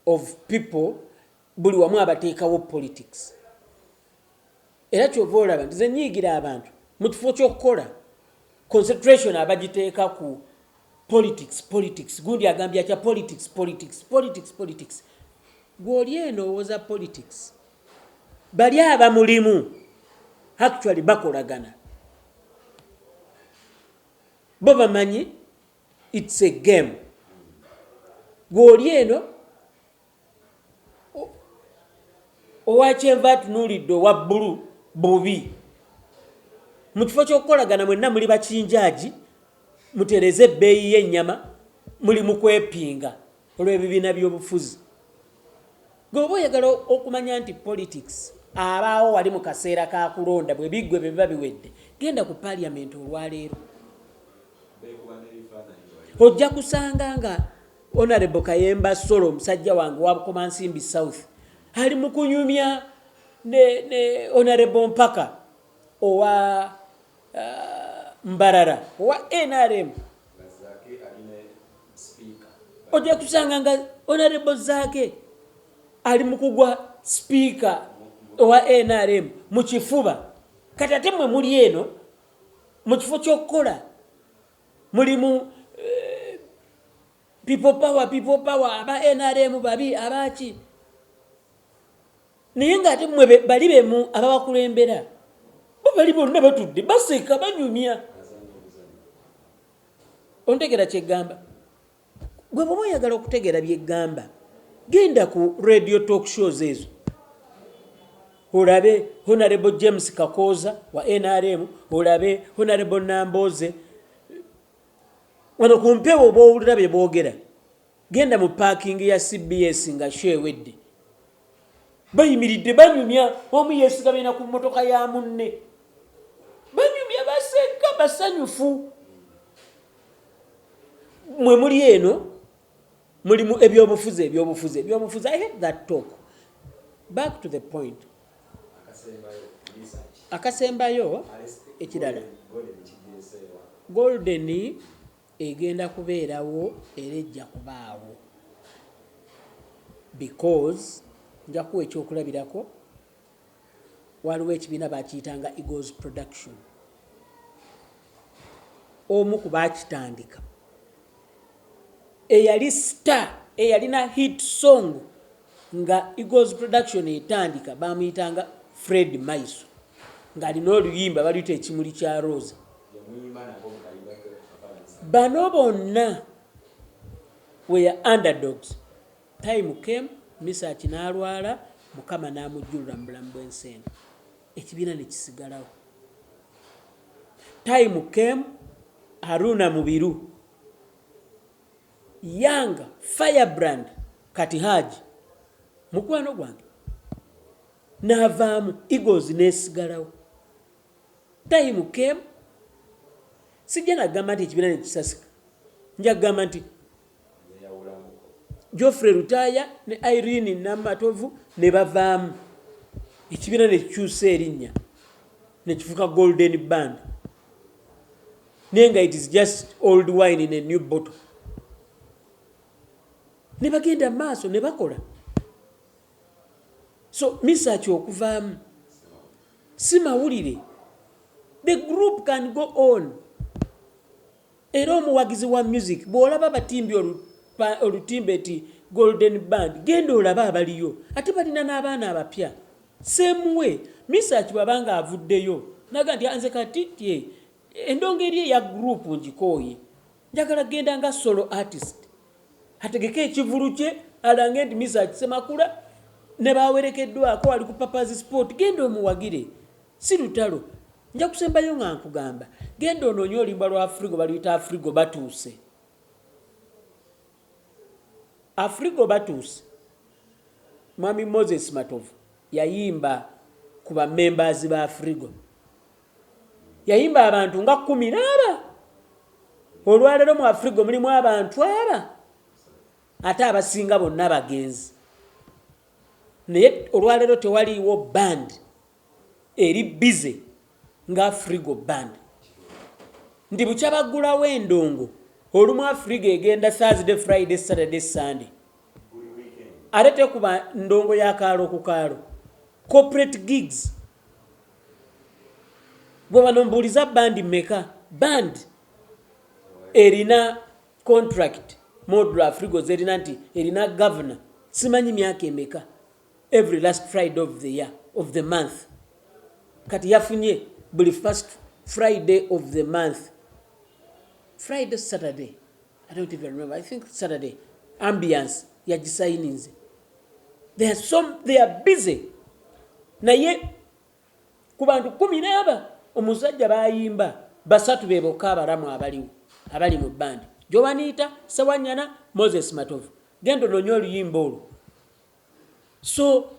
of people buli wamu abateekawo politics. Era kyova olaba nti ze nyiigira abantu mu kifo ky'okukola concentration abagiteeka ku politics gundi agambye kya politics gw'oli endowooza politics bali aba mulimu actually bakolagana bo bamanyi it's a game. Gw'oli eno owakyenva tunuulidde owa bbulu bubi mu kifo ky'okukolagana mwenna muli bakinjaaji mutereze ebbeeyi y'ennyama muli mu kwepinga olw'ebibiina by'obufuzi. Gweoba oyagala okumanya nti politics abaawo wali mu kaseera ka kulonda bwe biggwe bye biba biwedde genda ku parliament olwaleero ojja kusanga nga Honorable Kayemba Solo omusajja wange wa Bukomansimbi South ali mu kunyumya ne Honorable Mpaka owa Mbarara owa NRM. Ojja kusanga nga Honorable Zake ali mu kugwa speaker owa NRM mu kifuba. Kati ate mmwe muli eno mu kifo ky'okukola mulimu people power aba NRM babi abaki naye ng'ate mmwe bali bemu ababakulembera bo bali bonna batudde baseka banyumya. Ontegera kyeggamba gwe bw'oba oyagala okutegeera byeggamba genda ku radio talk shows ezo olabe Honorable James Kakoza wa NRM olabe Honorable Namboze wano ku mpewo oba owulira bye boogera. Genda mu parking ya CBS nga shewedde bayimiridde banyumya omu yeesigamina ku mmotoka ya munne banyumya baseka basanyufu. Mwe muli eno mulimu ebyobufuzi. I hate that talk. Back to the point. Akasembayo ekirala golden egenda kubeerawo era ejja kubaawo because nja kuwa ekyokulabirako waliwo ekibiina bakiyitanga Eagles Production. Omu ku bakitandika eyali star eyalina hit song nga Eagles Production etandika bamuyitanga Fred Maiso ng'alina oluyimba baluyita ekimuli kya Rosa. Bano bonna were underdogs. Time came Misaki n'alwala Mukama n'amujjulula mu bulamu bw'ensi eno ekibiina ne kisigalawo. Time came Haruna Mubiru Yanga Firebrand Kati Haji mukwano gwange n'avaamu Eagles n'esigalawo. Time came sijja nagamba nti ekibiina ne kisasika nja kugamba nti Geoffrey Rutaya ne Irene Namatovu ne bavaamu ekibiina ne kikyusa erinnya ne kifuuka Golden Band naye nga it is just old wine in a new bottle. Ne bagenda maaso ne bakola. So Misaki okuvaamu si mawulire. The group can go on. Era omuwagizi wa music bw'olaba batimbi olutimbe eti Golden Band genda olaba abaliyo ate balina n'abaana abapya. Same way Misaki bw'abanga avuddeyo naga nti anze kati endongeri ya group ngikooye njagala genda nga solo artist ategeke ekivulu kye alange nti Misaki Semakula ne bawerekeddwako wali ku Papa's Sport genda omuwagire si lutalo. Nja kusembayo nga nkugamba genda onoonye olimba lwa Afrigo baluyita Afrigo batuuse. Afrigo batuuse Mwami Moses Matovu yayimba ku ba members ba Afrigo. Yayimba abantu nga 10 olwaleero mu Afrigo mulimu abantu ate abasinga bonna bagenzi. Naye olwaleero tewaliiwo band eri busy nga Afrigo band. Ndi bukya baggulawo endongo olumu Afrigo egenda Thursday, Friday, Saturday, Sunday. arete kuba ndongo ya kaalo ku kaalo corporate gigs bwe banombuliza bandi meka band erina contract modula afrigo zerina nti erina governor simanyi myaka emeka every last Friday of the year of the month kati yafunye buli first Friday of the month Friday Saturday I don't even remember I think Saturday ambience yagisayininze they are busy naye ku bantu 17 omusajja bayimba basatu beboka abalamu abali mu bandi Jobaniita Sewanyana Moses Matovu gendo nonyo oluyimba olwo. So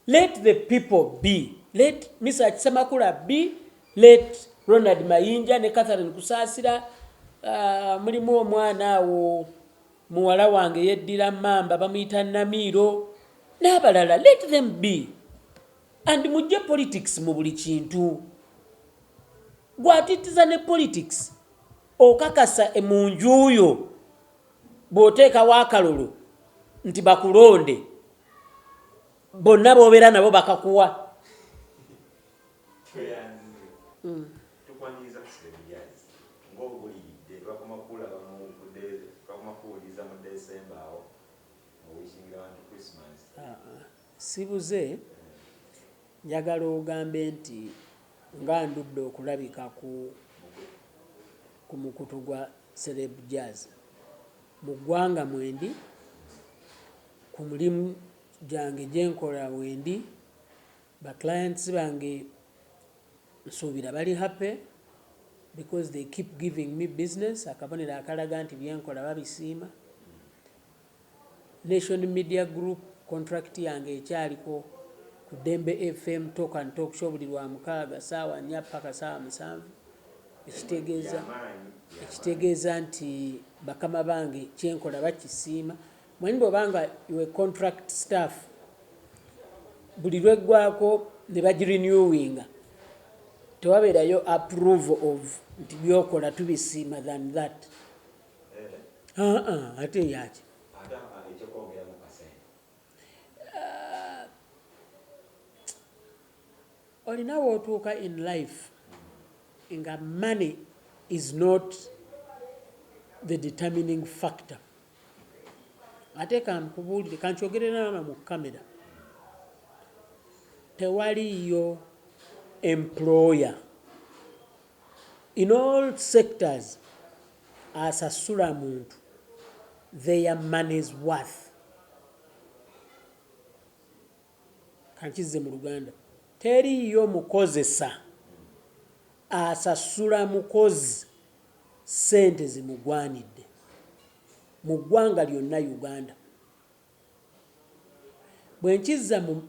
let the people be, let Mr. Kisamakula be, let Ronald Mayinja ne Catherine Kusasira mulimu omwana awo muwala wange yeddira mamba bamuyita Namiro n'abalala let them be and mujje politics mu buli kintu gwatitiza ne politics okakasa emunjuyo bw'oteeka waakalulu nti bakulonde bonna bobeera nabo bakakuwa tukwaniza kusebiyazi ng'obulidde bakomakula bakomakuwuliza mu December awo wishingira abantu Christmas sibuze njagala ogambe nti nga ndudde okulabika ku mukutu gwa celeb jazz mu ggwanga mwendi ku mulimu gyange gyenkola wendi ba clients bange nsuubira bali happy because they keep giving me business akabonera akalaga nti byenkola babisiima. Nation Media Group contract yange ekyaliko ku Dembe FM talk and talk show buli lwa mukaaga saawa 4 paka saawa 7 ekitegeeza nti bakama bange kyenkola bakisiima. Mwenni bw'obanga iwe contract staff buli lweggwako ne bagirenewinga tewabeerayo approval of nti byokola tubisiima than that ate yaki olinawo otuuka in life nga money is not the determining factor. Ate kankubuulire kankyogere naama mu kamera tewaliyo employer in all sectors asasula muntu their money's worth. Kankize mu Luganda teriyo mukozesa asasula mukozi sente zimugwanidde mu ggwanga lyonna Uganda. Bwe nkiza mu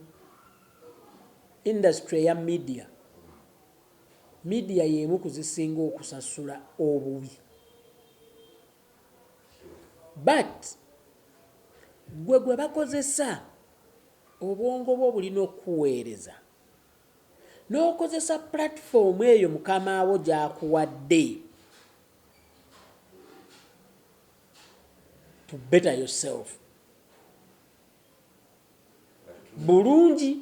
industry ya media y'emu kuzisinga okusasula obubi, but gwe bakozesa obwongo bwo bulina okuweereza n'okozesa platform eyo mukama wo gy'akuwadde to better yourself bulungi,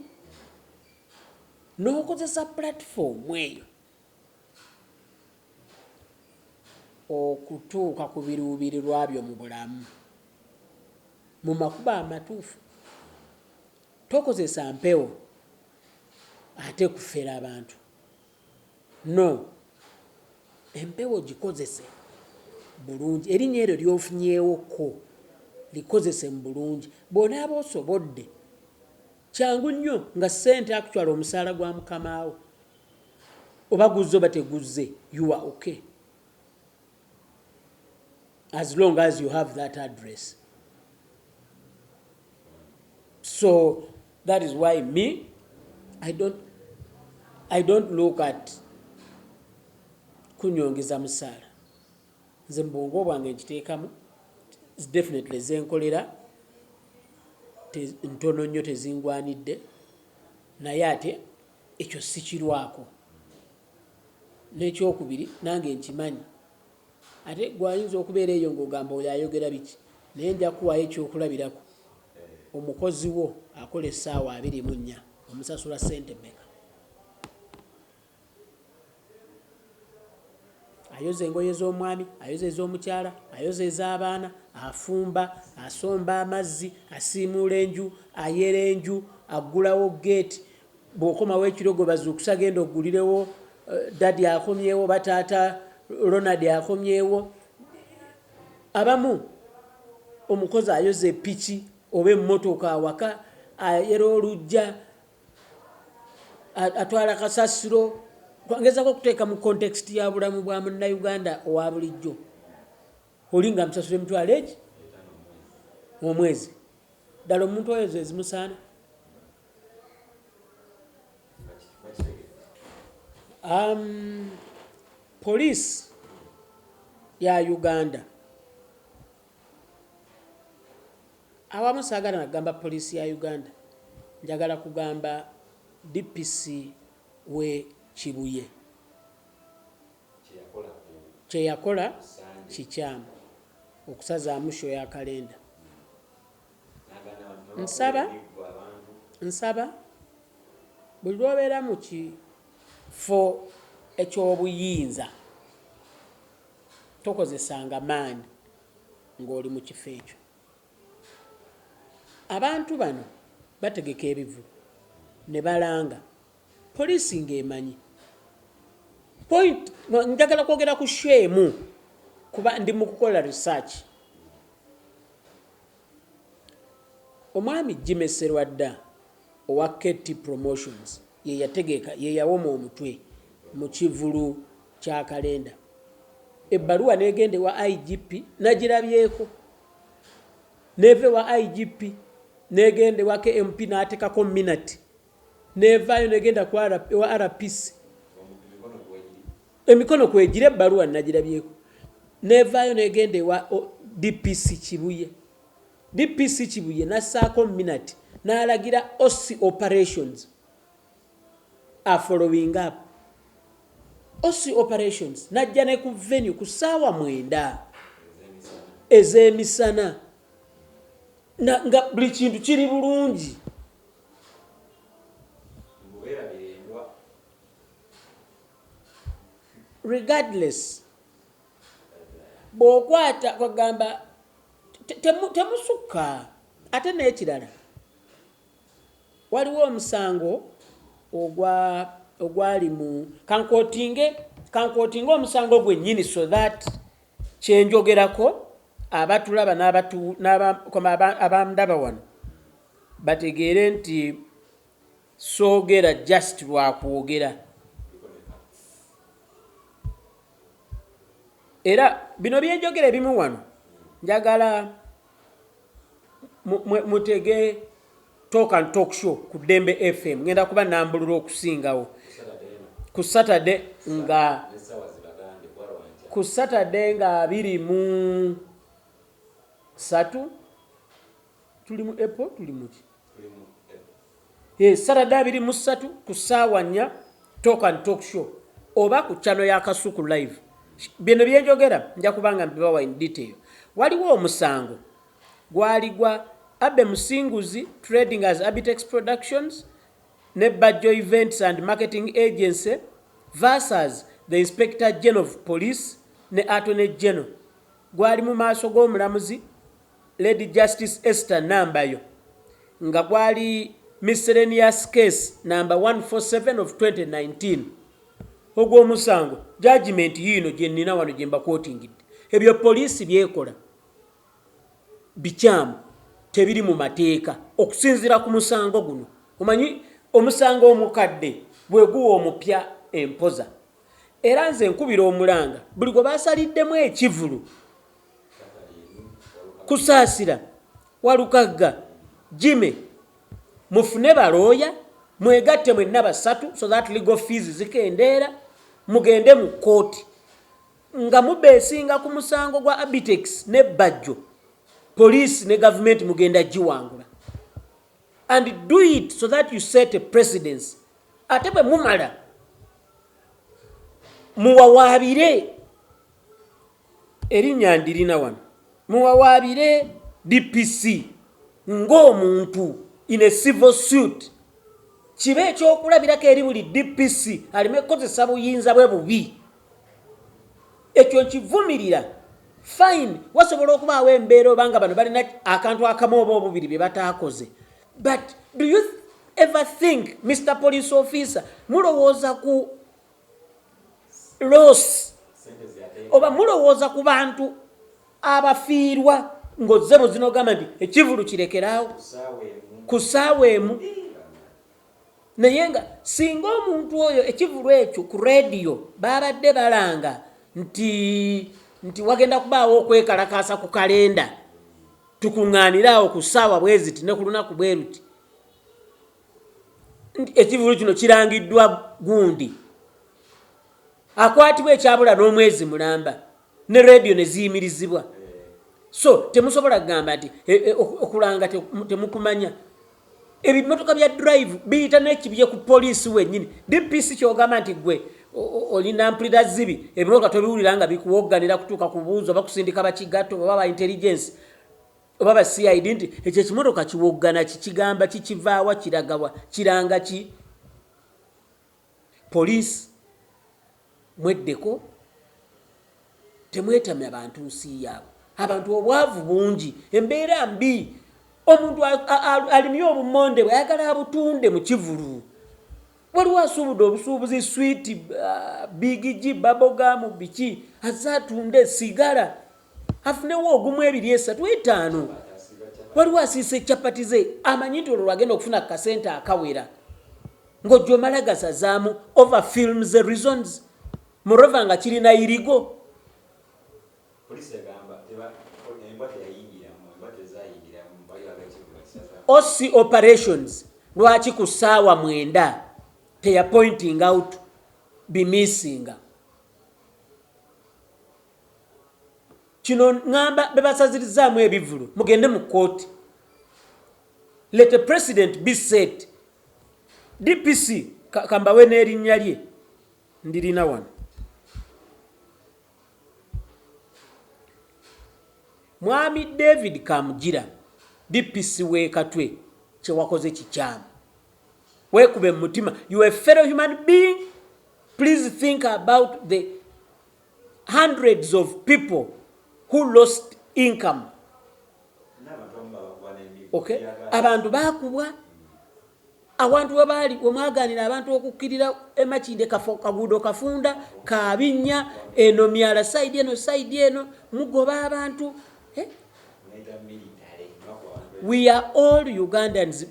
n'okozesa platform eyo okutuuka ku biruubirirwa byo mu bulamu mu makuba amatuufu. Tokozesa mpewo ate kufera abantu, no, empewo gikozese bulungi, erinnya eryo ly'ofunyeewoko likozese mu bulungi. Bw'onaaba osobodde kyangu nnyo nga ssente akutwala omusaala gwa mukamaawo oba guzze oba teguzze, you are okay as long as you have that address. So that is why me, I don't look at kunyongeza musaala. Nze mbongo bwange nkiteekamu definitely zenkolera ntono nnyo tezingwanidde, naye ate ekyo sikirwako. N'ekyokubiri nange nkimanyi, ate gwayinza okubeera eyo ng'ogamba oyo ayogera biki, naye nja kuwaayo ekyokulabirako omukozi wo akola essaawa 24 omusasula ssente mmeka? Ayoza engoye z'omwami, ayoza ez'omukyala, ayoza ez'abaana, afumba, asomba amazzi, asiimuula enju, ayera enju, aggulawo geeti. Bw'okomawo ekirogo bazuukusa genda oggulirewo dadi akomyewo, bataata Ronald akomyewo. Abamu omukozi ayoza epiki oba emmotoka awaka, ayera olujja, atwala kasasiro. Kwangezako okuteeka mu context ya bulamu bwa munnayuganda owa bulijjo. Oli nga musasula emitwalo egi omwezi. Ddala omuntu oyo ezimusaana. Poliisi ya Uganda, awamu saagala nagamba poliisi ya Uganda, njagala kugamba DPC we Kibuye kyeyakola kikyamu okusazaamu sho ya kalenda. Nsaba buli lwobeera mu kifo eky'obuyinza tokozesanga maanyi ng'oli mu kifo ekyo. Abantu bano bategeka ebivulu ne balanga, poliisi ng'emanyi. Point njagala kwogera ku shemu kuba ndi mu kukola research. Omwami Jimeserwa dda owa KT Promotions ye yategeka, ye yawoma omutwe mu kivulu kya kalenda. Ebbaluwa negende wa IGP nagirabyeko, neve wa IGP negende wa KMP n'atekako minute, nevaayo negenda wa RPC emikono kwegire ebbaluwa nagirabyeko, nevaayo negende wa DPC Kibuye. DPC Kibuye nassaako minute n'alagira OC operations are following up. OC operations najja ne ku venue ku ssaawa 9 ez'emisana nga buli kintu kiri bulungi. Regardless, bw'okwata kwagamba temusukka. Ate n'ekirala, waliwo omusango ogwali mu kankootinge omusango gwennyini, so that kyenjogerako abatulaba abandaba wano bategeere nti soogera just lwakwogera. Era bino byenjogera ebimu wano njagala mutege talk and talk show ku Dembe FM. Ngenda kuba nambulula okusingawo ku Saturday nga 23 tuli mu April, tuli mu Saturday 23 ku ssaawa 4 talk and talk show oba ku channel ya Kasuku live. Bino byenjogera nja kubanga mbibawa in detail. Waliwo omusango gwali gwa Abe Musinguzi Trading as Abitex Productions ne Bajjo Events and Marketing Agency versus the Inspector General of Police ne Attorney General. Gwali mu maaso g'omulamuzi Lady Justice Esther Nambayo nga gwali miscellaneous case number 147 of 2019. Ogw'omusango judgment yino gye nnina wano gye mbakwootingidde. Ebyo poliisi byekola bikyamu, tebiri mu mateeka okusinziira ku musango guno. Omanyi omusango omukadde bwe guwa omupya empoza. Era nze nkubira omulanga buli gwe basaliddemu ekivulu Kusasira, Walukagga, Jime, mufune balooya, mwegatte mwenna basatu so that legal fees zikendeera, mugende mu kooti nga mubeesinga ku musango gwa Abitex ne Bajjo. Police ne government mugenda giwangula. And do it so that you set a precedence. Ate bwe mumala muwawaabire erinnya ndirina wano, muwawaabire DPC ng'omuntu in a civil suit kibe ekyokulabirako eri buli DPC alime kukozesa buyinza bwe bubi. Ekyo nkivumirira. Fine, wasobola okubaawo embeera obanga bano balina akantu akamu oba obubiri bye bataakoze. But do you ever think, Mr. Police Officer, mulowooza ku loss oba mulowooza ku bantu abafiirwa ng'ozze zinogamba nti ekivulu kirekeraawo ku ssaawa emu? Naye nga singa omuntu oyo ekivulu ekyo ku rediyo babadde balanga nti wagenda kubaawo okwekalakaasa ku kalenda tukuŋŋaaniraawo ku ssaawa bweziti ne ku lunaku bwe ruti, ekivulu kino kirangiddwa gundi, akwatibwa ekyabula n'omwezi mulamba ne rediyo ne ziyimirizibwa. So temusobola kugamba nti okulanga temukumanya. Ebimotoka bya drive biyita n'ekibye ku poliisi wennyini. DPC kyogamba nti gwe olina mpulira zibi ebimotoka tobiwulira nga bikuwogganira kutuuka ku buuzo oba kusindika bakigatto oba ba intelligence oba ba CID nti ekyo ekimotoka kiwoggana kikigamba kikivaawa kiragawa kiranga ki? Poliisi mweddeko temwetamya abantu nsi yaabwe. Abantu obwavu bungi, embeera mbi. Omuntu alimye obumonde bwe ayagala abutunde mu kivulu. Waliwo asuubudde obusuubuzi sweet bigiji babogamu biki azatunde sigala afunewo ogumu 2, 3, 5. Waliwo asiise capati ze amanyi nti olwo lwagenda okufuna kasente akawera ng'ojjo omala gasazaamu over films the reasons moreover nga kirina irigo. OC operations lwaki ku ssaawa 9 teya pointing out be missing. Kino ngamba bebasazirizaamu ebivulu mugende mu kooti. Let the president be set. DPC kambawe n'erinnya lye ndirina wano. Mwami David Kamugira DPC wekatwe kyewakoze kikyamu. Weekube mu mutima. You are a fellow human being. Please think about the hundreds of people who lost income. Okay? Abantu bakubwa. Awantu wabali omwaganira abantu okukkirira emakinde kaguudo kafunda kabinnya eno myala side eno mugoba abantu. We are all Ugandans,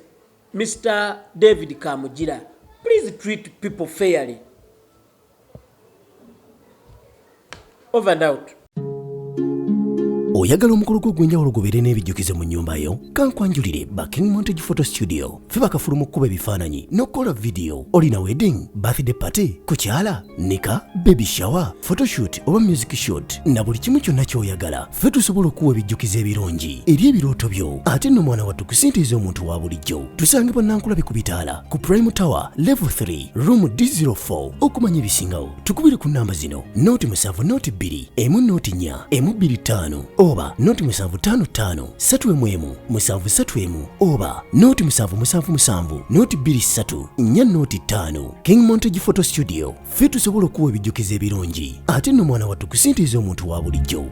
Mr. David Kamugira. Please treat people fairly. Over and out. Oyagala omukolo gw'enjawulo gubeere n'ebijjukize mu nnyumba yo? Kankwanjulire Backing Montage Photo Studio. Ffe bakafuluma okukuba ebifaananyi n'okukola video. Olina wedding, birthday party, kukyala, nika, baby shower, photoshoot oba music shoot na buli kimu kyonna ky'oyagala. Ffe tusobola okuwa ebijjukize ebirungi eri ebirooto byo. Ate nno mwana wattu kusintiiza omuntu wa bulijjo. Tusangibwa Nankulabe ku Bitaala ku Prime Tower Level 3 Room D04. Okumanya ebisingawo tukubire ku nnamba zino: 07 2 1 4 1 oba 0755 3 731 oba 0777 23 405. King Montage Photo Studio. Ffe tusobola okuwa ebijjukize ebirungi ate nno mwana wattu kusintiiza omuntu wa bulijjo.